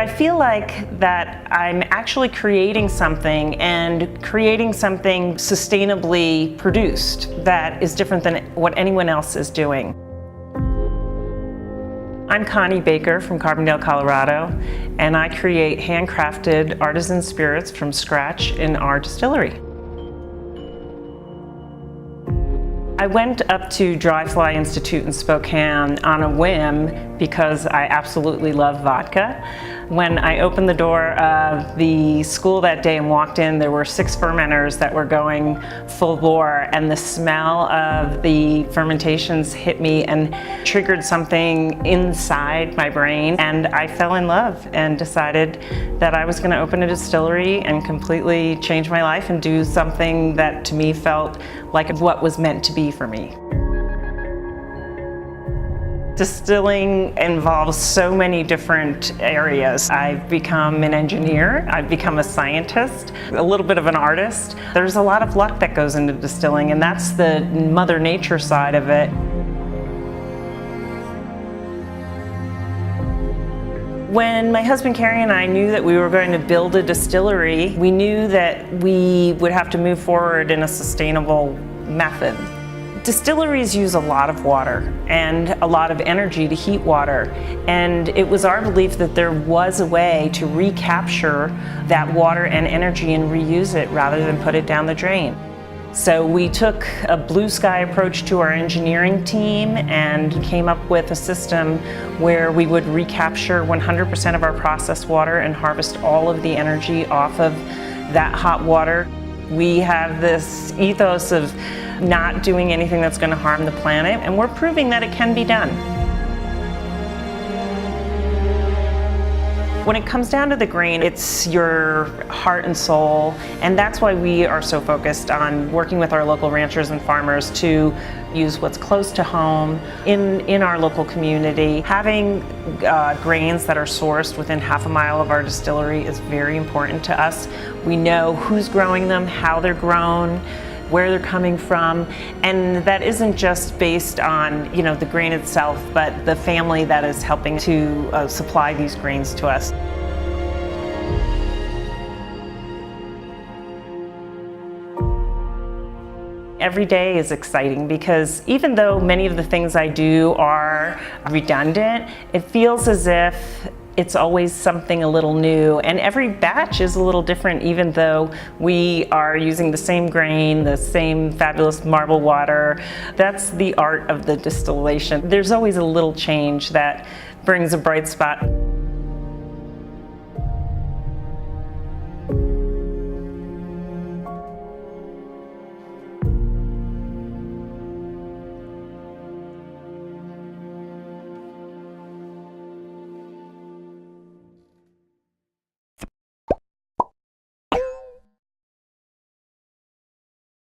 I feel like that I'm actually creating something and creating something sustainably produced that is different than what anyone else is doing. I'm Connie Baker from Carbondale, Colorado, and I create handcrafted artisan spirits from scratch in our distillery. I went up to Dry Fly Institute in Spokane on a whim because I absolutely love vodka. When I opened the door of the school that day and walked in, there were 6 fermenters that were going full bore, and the smell of the fermentations hit me and triggered something inside my brain, and I fell in love and decided that I was going to open a distillery and completely change my life and do something that to me felt like what was meant to be for me. Distilling involves so many different areas. I've become an engineer, I've become a scientist, a little bit of an artist. There's a lot of luck that goes into distilling, and that's the Mother Nature side of it. When my husband Carrie and I knew that we were going to build a distillery, we knew that we would have to move forward in a sustainable method. Distilleries use a lot of water and a lot of energy to heat water, and it was our belief that there was a way to recapture that water and energy and reuse it rather than put it down the drain. So we took a blue sky approach to our engineering team and came up with a system where we would recapture 100% of our processed water and harvest all of the energy off of that hot water. We have this ethos of not doing anything that's going to harm the planet, and we're proving that it can be done. When it comes down to the grain, it's your heart and soul, and that's why we are so focused on working with our local ranchers and farmers to use what's close to home in our local community. Having grains that are sourced within half a mile of our distillery is very important to us. We know who's growing them, how they're grown, where they're coming from, and that isn't just based on the grain itself, but the family that is helping to supply these grains to us. Every day is exciting because even though many of the things I do are redundant, it feels as if it's always something a little new, and every batch is a little different even though we are using the same grain, the same fabulous marble water. That's the art of the distillation. There's always a little change that brings a bright spot.